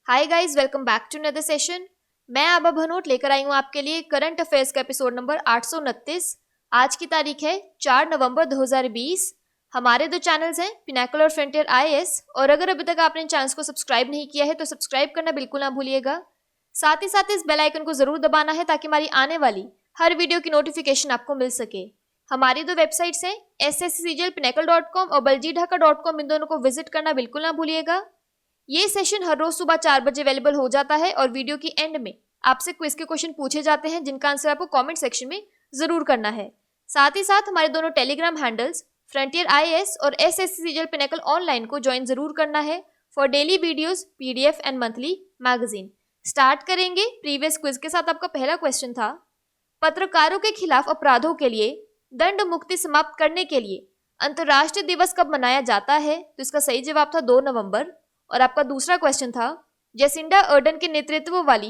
Hi guys, welcome back to another session. मैं आभा भनोट लेकर आई हूँ आपके लिए करंट अफेयर्स का एपिसोड नंबर 829। आज की तारीख है 4 नवंबर 2020। हमारे दो चैनल्स हैं, पिनाकल और फ्रंटियर आईएएस, और अगर अभी तक आपने चैनल्स को सब्सक्राइब नहीं किया है तो सब्सक्राइब करना बिल्कुल ना भूलिएगा। साथ ही साथ इस बेल आइकन को जरूर दबाना है ताकि हमारी आने वाली हर वीडियो की नोटिफिकेशन आपको मिल सके। हमारी दो वेबसाइट्स हैं sscglpinacle.com और baljeedhaka.com। इन दोनों को विजिट करना बिल्कुल ना भूलिएगा। ये सेशन हर रोज सुबह 4 बजे अवेलेबल हो जाता है और वीडियो की एंड में आपसे क्विज के क्वेश्चन पूछे जाते हैं जिनका आंसर आपको कमेंट सेक्शन में जरूर करना है। साथ ही साथ हमारे दोनों टेलीग्राम हैंडल्स फ्रंटियर आईएएस और एसएससी पिनाकल ऑनलाइन को ज्वाइन जरूर करना है for daily videos, PDF and monthly magazine. Start करेंगे प्रीवियस क्विज के साथ। आपका पहला क्वेश्चन था, पत्रकारों के खिलाफ अपराधों के लिए दंड मुक्ति समाप्त करने के लिए अंतर्राष्ट्रीय दिवस कब मनाया जाता है? तो इसका सही जवाब था 2 नवंबर। और आपका दूसरा क्वेश्चन था, जेसिंडा अर्डन के नेतृत्व वाली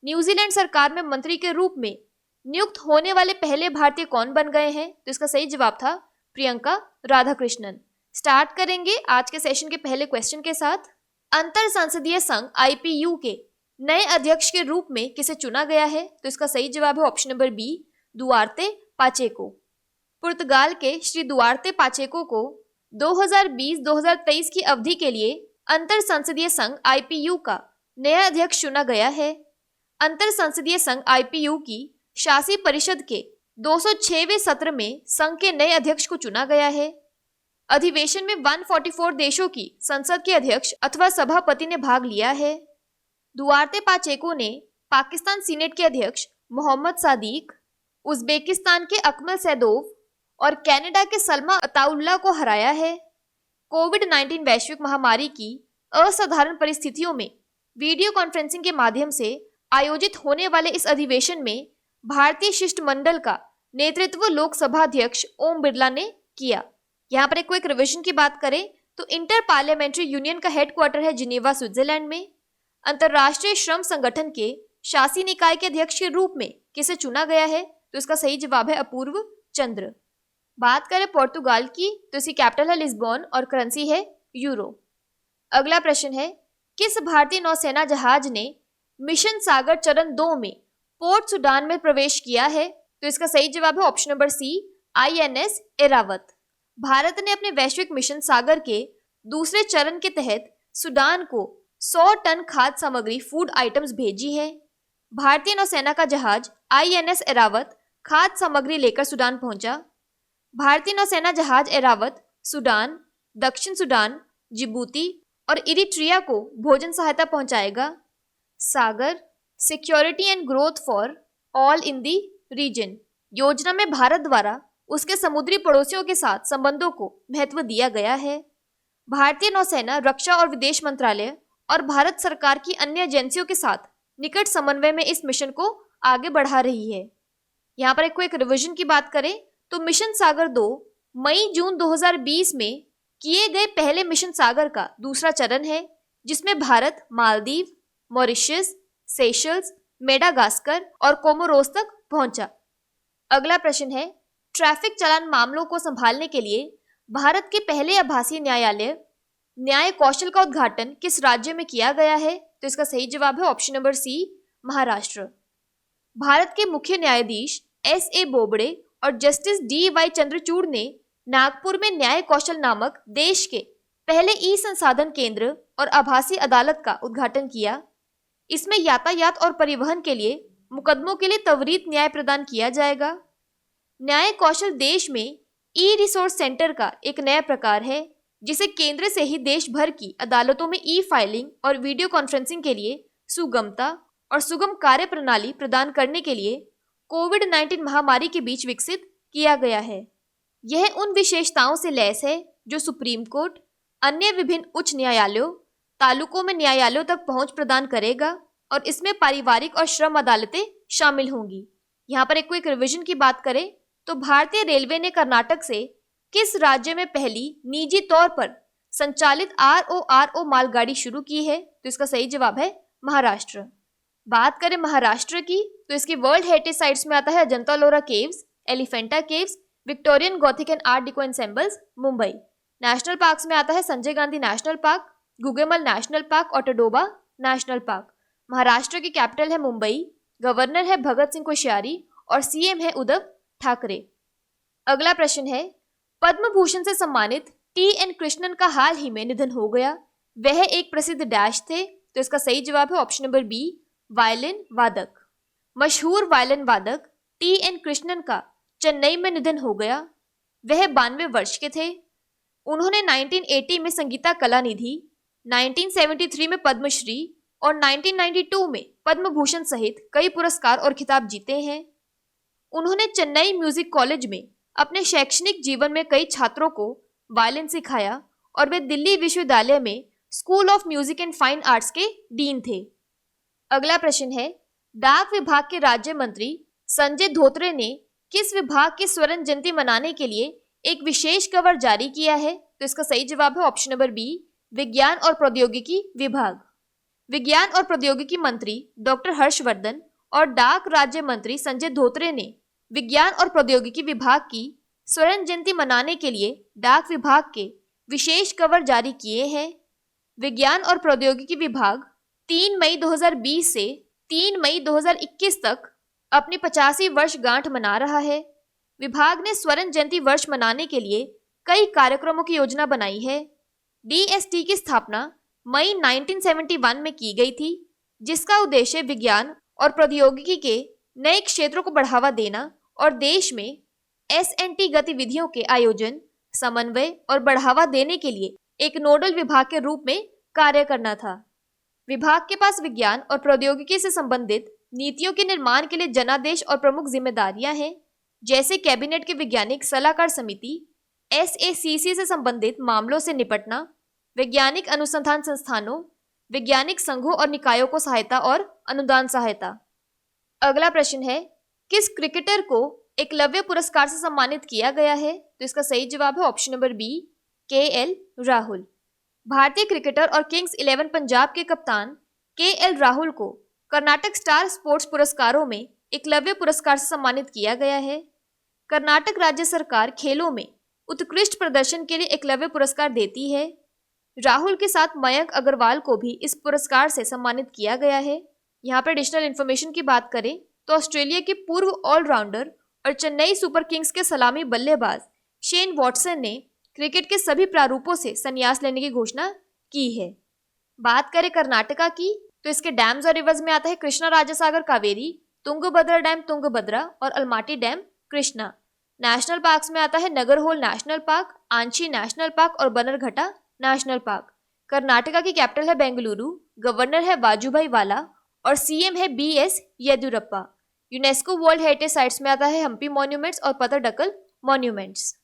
न्यूजीलैंड सरकार में मंत्री के रूप में नियुक्त होने वाले पहले भारतीय कौन बन गए हैं? तो इसका सही जवाब था प्रियंका राधाकृष्णन। स्टार्ट करेंगे आज के सेशन के पहले क्वेश्चन के साथ। अंतर संसदीय संघ आईपीयू के नए अध्यक्ष के रूप में किसे चुना गया है? तो इसका सही जवाब है option number B, Duarte Pacheco. पुर्तगाल के श्री दुआर्ते पाचेको को 2020-2023 की अवधि के लिए अंतर संसदीय संघ आईपीयू का नया अध्यक्ष चुना गया है। अंतर संसदीय संघ आईपीयू की शासी परिषद के 206वें सत्र में संघ के नए अध्यक्ष को चुना गया है। अधिवेशन में 144 देशों की संसद के अध्यक्ष अथवा सभापति ने भाग लिया है। दुआर्ते पाचेको ने पाकिस्तान सीनेट के अध्यक्ष मोहम्मद सादिक, उज्बेकिस्तान के अकमल सैदोव और कनाडा के सलमा अताउल्ला को हराया है। कोविड-19 वैश्विक महामारी की असाधारण परिस्थितियों में वीडियो कॉन्फ्रेंसिंग के माध्यम से आयोजित होने वाले इस अधिवेशन में भारतीय शिष्टमंडल का नेतृत्व लोकसभा अध्यक्ष ओम बिरला ने किया। यहाँ पर एक क्विक रिवीजन की बात करें तो इंटर पार्लियामेंट्री यूनियन का हेडक्वार्टर है जिनेवा, स्विट्जरलैंड में। अंतर्राष्ट्रीय श्रम संगठन के शासी निकाय के अध्यक्ष के रूप में किसे चुना गया है? तो इसका सही जवाब है अपूर्व चंद्र। बात करें पोर्तुगाल की तो इसकी कैपिटल है लिस्बन और करेंसी है यूरो। अगला प्रश्न है, किस भारतीय नौसेना जहाज ने मिशन सागर चरण 2 में पोर्ट सुडान में प्रवेश किया है? तो इसका सही जवाब है option number C, INS Airavat. Bharat ने अपने वैश्विक मिशन सागर के दूसरे चरण के तहत सुडान को 100 टन खाद्य सामग्री फूड आइटम्स भेजी है। भारतीय नौसेना का जहाज आईएनएस एरावत खाद्य सामग्री लेकर सुडान पहुंचा। भारतीय नौसेना जहाज एरावत सुडान, दक्षिण सुडान, जिबूती और इरिट्रिया को भोजन सहायता पहुंचाएगा। Sagar security and growth for all in the region योजना में भारत द्वारा उसके समुद्री पड़ोसियों के साथ संबंधों को महत्व दिया गया है। भारतीय नौसेना रक्षा और विदेश मंत्रालय और भारत सरकार की अन्य एजेंसियों के साथ निकट समन्वय में इस मिशन को आगे बढ़ा रही है। यहाँ पर एक क्विक रिवीजन की बात करें तो मिशन सागर 2 मई-जून 2020 में किए गए पहले मिशन सागर का दूसरा चरण है जिसमें Bharat Maldives, Mauritius, Seychelles, Madagascar और कोमोरोस तक पहुंचा। अगला प्रश्न है, ट्रैफिक चालान मामलों को संभालने के लिए भारत के पहले आभासी न्यायालय न्याय कौशल का उद्घाटन किस राज्य में किया गया है? तो इसका सही जवाब है option number C, Maharashtra. Bharat के मुख्य न्यायाधीश एस.ए. बोबड़े और जस्टिस डी.वाई. चंद्रचूड़ ने नागपुर में न्याय कौशल नामक देश के पहले ई संसाधन केंद्र और आभासी अदालत का उद्घाटन किया। इसमें यातायात और परिवहन के लिए मुकदमों के लिए त्वरित न्याय प्रदान किया जाएगा। न्याय कौशल देश में ई रिसोर्स सेंटर का एक नया प्रकार है जिसे केंद्र से ही देश भर की अदालतों में ई फाइलिंग और वीडियो कॉन्फ्रेंसिंग के लिए सुगमता और सुगम कार्य प्रणाली प्रदान करने के लिए कोविड-19 महामारी के बीच विकसित किया गया है। यह उन विशेषताओं से लैस है जो सुप्रीम कोर्ट, अन्य विभिन्न उच्च न्यायालयों, तालुकों में न्यायालयों तक पहुंच प्रदान करेगा और इसमें पारिवारिक और श्रम अदालतें शामिल होंगी। यहाँ पर एक क्विक रिवीजन की बात करें तो भारतीय रेलवे ने कर्नाटक से किस राज्य में पहली निजी तौर पर संचालित RORO मालगाड़ी शुरू की है? तो इसका सही जवाब है महाराष्ट्र। बात करें महाराष्ट्र की तो इसकी वर्ल्ड हेरिटेज साइट्स में आता है Ajanta Ellora caves, Elephanta caves, Victorian Gothic and Art Deco ensembles, Mumbai. National parks में आता है Sanjay Gandhi national park, Gugamal national park और टडोबा नेशनल पार्क। महाराष्ट्र की कैपिटल है मुंबई, गवर्नर है भगत सिंह कोश्यारी और सीएम है उद्धव ठाकरे। अगला प्रश्न है, पद्म भूषण से सम्मानित टी.एन. कृष्णन का हाल ही में निधन हो गया। वह एक प्रसिद्ध डैश थे, तो इसका सही जवाब है ऑप्शन नंबर बी, वायलिन वादक। मशहूर वायलिन वादक टी.एन. कृष्णन का चेन्नई में निधन हो गया। वह 92 वर्ष के थे। उन्होंने 1980 में संगीता कला निधि, 1973 में पद्मश्री और 1992 में पद्म भूषण सहित कई पुरस्कार और खिताब जीते हैं। उन्होंने चेन्नई म्यूजिक कॉलेज में अपने शैक्षणिक जीवन में कई छात्रों को वायलिन सिखाया और वे दिल्ली विश्वविद्यालय में school of music and fine arts के डीन थे। अगला प्रश्न है, डाक विभाग के राज्य मंत्री संजय धोत्रे ने किस विभाग की स्वर्ण जयंती मनाने के लिए एक विशेष कवर जारी किया है? तो इसका सही जवाब है ऑप्शन नंबर बी, विज्ञान और प्रौद्योगिकी विभाग। विज्ञान और प्रौद्योगिकी मंत्री डॉक्टर हर्षवर्धन और डाक राज्य मंत्री संजय धोत्रे ने विज्ञान और प्रौद्योगिकी विभाग की स्वर्ण जयंती मनाने के लिए डाक विभाग के विशेष कवर जारी किए हैं। विज्ञान और प्रौद्योगिकी विभाग 3 मई 2020 से 3 मई 2021 तक अपनी 85वीं वर्षगांठ मना रहा है। विभाग ने स्वर्ण जयंती वर्ष मनाने के लिए कई कार्यक्रमों की योजना बनाई है। डीएसटी की स्थापना मई 1971 में की गई थी, जिसका उद्देश्य विज्ञान और प्रौद्योगिकी के नए क्षेत्रों को बढ़ावा देना और देश में एसएनटी गतिविधियों के आयोजन, समन्वय और बढ़ावा देने के लिए एक नोडल विभाग के रूप में कार्य करना था। विभाग के पास विज्ञान और प्रौद्योगिकी से संबंधित नीतियों के निर्माण के लिए जनादेश और प्रमुख जिम्मेदारियां हैं, जैसे कैबिनेट की वैज्ञानिक सलाहकार समिति, एसएसीसी से संबंधित मामलों से निपटना, वैज्ञानिक अनुसंधान संस्थानों, वैज्ञानिक संघों और निकायों को सहायता और अनुदान सहायता। अगला प्रश्न है, किस क्रिकेटर को एकलव्य पुरस्कार से सम्मानित किया गया है? तो इसका सही जवाब है option number B, K L. Rahul. भारतीय क्रिकेटर और किंग्स 11 पंजाब के कप्तान के.एल. राहुल को कर्नाटक स्टार स्पोर्ट्स पुरस्कारों में एकलव्य पुरस्कार से सम्मानित किया गया है। कर्नाटक राज्य सरकार खेलों में उत्कृष्ट प्रदर्शन के लिए एकलव्य पुरस्कार देती है। राहुल के साथ मयंक अग्रवाल को भी इस पुरस्कार से सम्मानित किया गया है। यहाँ पर एडिशनल इन्फॉर्मेशन की बात करें तो ऑस्ट्रेलिया के पूर्व ऑलराउंडर और चेन्नई सुपर किंग्स के सलामी बल्लेबाज शेन वॉटसन ने क्रिकेट के सभी प्रारूपों से संन्यास लेने की घोषणा की है। बात करें कर्नाटका की तो इसके डैम्स और रिवर्स में आता है कृष्णा राजासागर कावेरी, तुंगभद्रा डैम तुंगभद्रा और Almatti dam Krishna. National parks में आता है Nagarhole national park, Anshi national park और बन्नरघट्टा नेशनल पार्क। कर्नाटका की कैपिटल है बेंगलुरु, गवर्नर है वाजुभाई वाला और सीएम है BS Yediyurappa. UNESCO world heritage sites में आता है हम्पी मॉन्यूमेंट्स और पतरडकल मॉन्यूमेंट्स।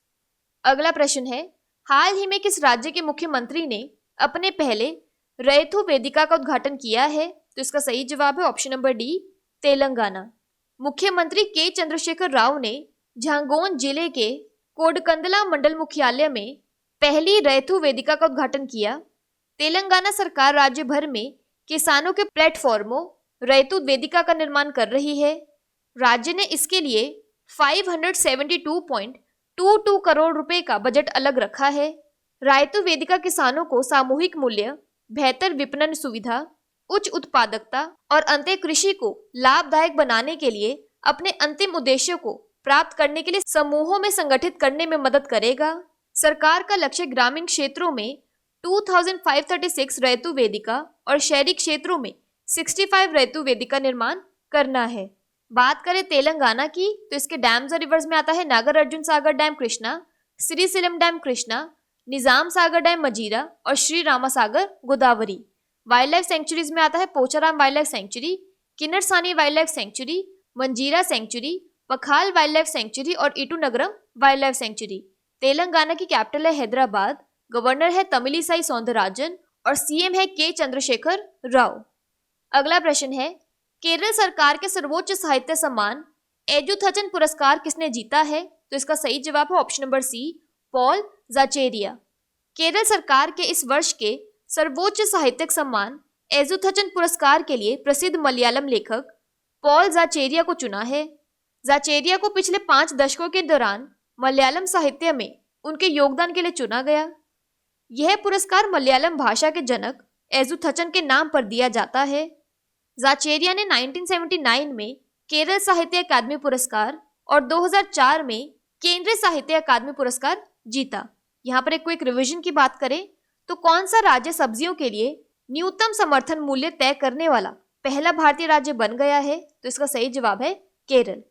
अगला प्रश्न है, हाल ही में किस राज्य के मुख्यमंत्री ने अपने पहले रैथु वेदिका का उद्घाटन किया है? तो इसका सही जवाब है ऑप्शन नंबर डी, तेलंगाना। मुख्यमंत्री के चंद्रशेखर राव ने झांगोन जिले के कोडकंदला मंडल मुख्यालय में पहली रैथु वेदिका का उद्घाटन किया। तेलंगाना सरकार राज्य भर में किसानों के प्लेटफॉर्मों रैथु वेदिका का निर्माण कर रही है। राज्य ने इसके लिए 572.22 करोड़ रुपए का बजट अलग रखा है। रैथु वेदिका किसानों को सामूहिक मूल्य, बेहतर विपणन सुविधा, उच्च उत्पादकता और अंतः कृषि को लाभदायक बनाने के लिए अपने अंतिम उद्देश्यों को प्राप्त करने के लिए समूहों में संगठित करने में मदद करेगा। सरकार का लक्ष्य ग्रामीण क्षेत्रों में 2536 रैथु वेदिका और शहरी क्षेत्रों में 65 रैथु वेदिका निर्माण करना है। बात करें तेलंगाना की तो इसके डैम्स और रिवर्स में आता है नागार्जुन सागर डैम कृष्णा, श्रीशैलम डैम कृष्णा, निजाम सागर डैम मजीरा और श्री रामा सागर गोदावरी। वाइल्ड लाइफ सेंचुरीज में आता है Pocharam wild life sanctuary, Kinnerasani wild life sanctuary, मंजीरा सेंचुरी, पखाल वाइल्ड लाइफ सेंचुरी और ईटू नगरम वाइल्ड लाइफ सेंचुरी। तेलंगाना की कैपिटल है हैदराबाद, गवर्नर है तमिलिसाई सौंदरराजन और सीएम है के चंद्रशेखर राव। अगला प्रश्न है, केरल सरकार के सर्वोच्च साहित्य सम्मान एजुथचन पुरस्कार किसने जीता है? तो इसका सही जवाब है option number C, Paul Zacharia. Kerala सरकार के इस वर्ष के सर्वोच्च साहित्यिक सम्मान एजुथचन पुरस्कार के लिए प्रसिद्ध मलयालम लेखक पॉल ज़ाचेरिया को चुना है। ज़ाचेरिया को पिछले 5 दशकों के दौरान मलयालम साहित्य में उनके योगदान के लिए चुना गया। यह पुरस्कार मलयालम भाषा के जनक एजुथचन के नाम पर दिया जाता है। ज़ाचेरिया ने 1979 में केरल साहित्य अकादमी पुरस्कार और 2004 में केंद्रीय साहित्य अकादमी पुरस्कार जीता। यहाँ पर एक क्विक रिवीजन की बात करें तो कौन सा राज्य सब्जियों के लिए न्यूनतम समर्थन मूल्य तय करने वाला पहला भारतीय राज्य बन गया है? तो इसका सही जवाब है केरल।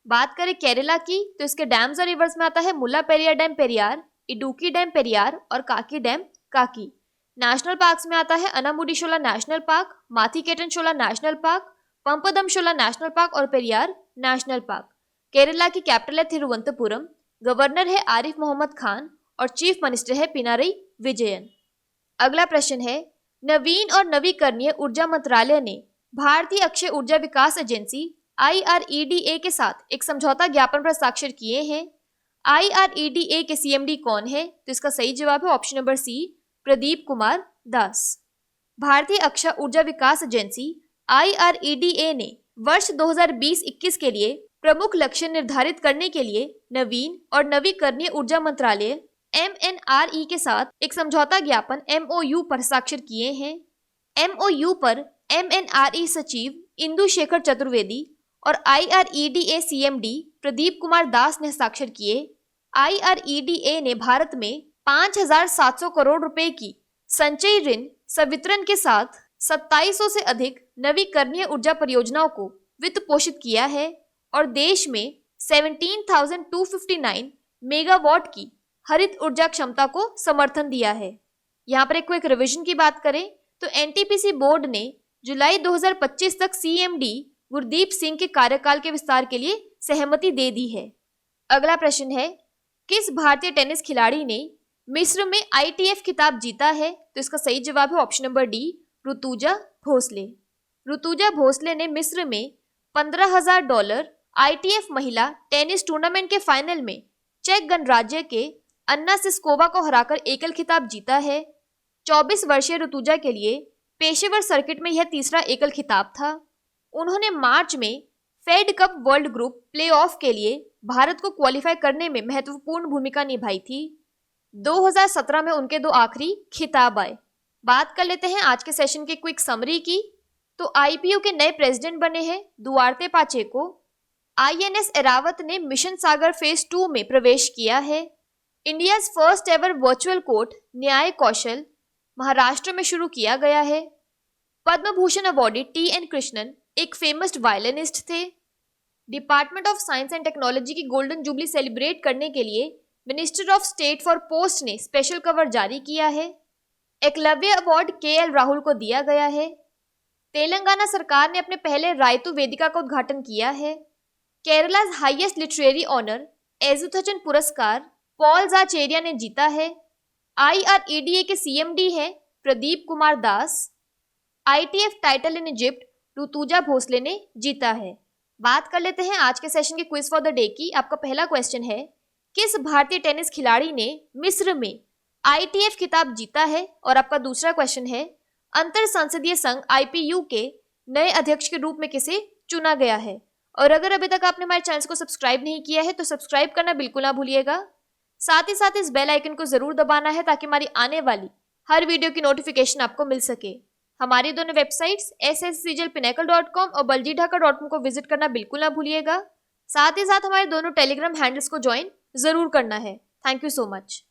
बात करें केरला की तो इसके डैम्स और रिवर्स में आता है मुल्ला पेरियार डैम पेरियार, इडुक्की डैम पेरियार और काकी डैम काकी। नेशनल पार्क्स में आता है अनामुडी शोला नेशनल पार्क, माथीकेटन शोला नेशनल पार्क, पंपदम शोला नेशनल पार्क और पेरियार नेशनल पार्क। केरला की कैपिटल है तिरुवनंतपुरम, गवर्नर है आरिफ मोहम्मद खान और चीफ मिनिस्टर है पिनारई विजयन। अगला प्रश्न है, नवीन और नवीकरणीय ऊर्जा मंत्रालय ने भारतीय अक्षय ऊर्जा विकास एजेंसी IREDA के साथ एक समझौता ज्ञापन पर हस्ताक्षर किए हैं। IREDA के CMD कौन है? तो इसका सही जवाब है option number C, Pradeep Kumar Das. भारतीय अक्षय ऊर्जा विकास एजेंसी IREDA ने वर्ष 2020-21 के लिए प्रमुख लक्ष्य निर्धारित करने के लिए नवीन और नवीकरणीय ऊर्जा मंत्रालय MNRE के साथ एक समझौता ज्ञापन MOU पर हस्ताक्षर किए हैं। MOU पर MNRE सचिव इंदु शेखर चतुर्वेदी और IREDA CMD प्रदीप कुमार दास ने हस्ताक्षर किए। IREDA ने भारत में 5,700 करोड़ रुपए की संचयी ऋण संवितरण के साथ 2700 से अधिक नवीकरणीय ऊर्जा परियोजनाओं को वित्त पोषित किया है और देश में 17,259 मेगावाट की हरित ऊर्जा क्षमता को समर्थन दिया है। यहाँ पर एक क्विक रिवीजन की बात करें तो NTPC बोर्ड ने जुलाई 2025 तक CMD गुरदीप सिंह के कार्यकाल के विस्तार के लिए सहमति दे दी है। अगला प्रश्न है, किस भारतीय टेनिस खिलाड़ी ने मिस्र में ITF खिताब जीता है? तो इसका सही जवाब है option number D, Rutuja Bhosale. Rutuja Bhosale ने मिस्र में $15,000 ITF महिला टेनिस टूर्नामेंट के फाइनल में चेक गणराज्य के अन्ना सिस्कोवा को हराकर एकल खिताब जीता है। 24 वर्षीय ऋतुजा के लिए पेशेवर सर्किट में यह तीसरा एकल खिताब था। उन्होंने मार्च में Fed Cup world group playoff के लिए भारत को क्वालिफाई करने में महत्वपूर्ण भूमिका निभाई थी। 2017 में उनके 2 आखिरी खिताब आए। बात कर लेते हैं आज के सेशन के क्विक समरी की। तो IPU के नए प्रेसिडेंट बने हैं दुआर्ते पाचेको। INS एरावत ने मिशन सागर फेज 2 में प्रवेश किया है। India first ever virtual court न्याय कौशल महाराष्ट्र में शुरू किया गया है। पद्म भूषण अवॉर्डी TN कृष्णन एक फेमस वायलिनिस्ट थे। Department of science and technology की गोल्डन जुबली सेलिब्रेट करने के लिए minister of state for post ने स्पेशल कवर जारी किया है। एकलव्य अवार्ड KL राहुल को दिया गया है। तेलंगाना सरकार ने अपने पहले रायतु वेदिका का उद्घाटन किया है। केरला's हाईएस्ट लिटरेरी ऑनर एजुथचन पुरस्कार पॉल ज़ाचेरिया ने जीता है। IREDA के CMD हैं Pradeep Kumar Das. ITF title in Egypt Rutuja Bhosale ने जीता है। बात कर लेते हैं आज के सेशन के क्विज फॉर द डे की। आपका पहला क्वेश्चन है, किस भारतीय टेनिस खिलाड़ी ने मिस्र में ITF खिताब जीता है? और आपका दूसरा क्वेश्चन है, अंतर संसदीय संघ IPU के नए अध्यक्ष के रूप में किसे चुना गया है? और अगर अभी तक आपने हमारे चैनल को सब्सक्राइब नहीं किया है तो सब्सक्राइब करना बिल्कुल ना भूलिएगा। साथ ही साथ इस बेल आइकन को जरूर दबाना है ताकि हमारी आने वाली हर वीडियो की नोटिफिकेशन आपको मिल सके। हमारी दोनों वेबसाइट्स sscglpinnacle.com और baljidhaka.com को विजिट करना बिल्कुल ना भूलिएगा। साथ ही साथ हमारे दोनों टेलीग्राम हैंडल्स को ज्वाइन जरूर करना है। Thank you so much.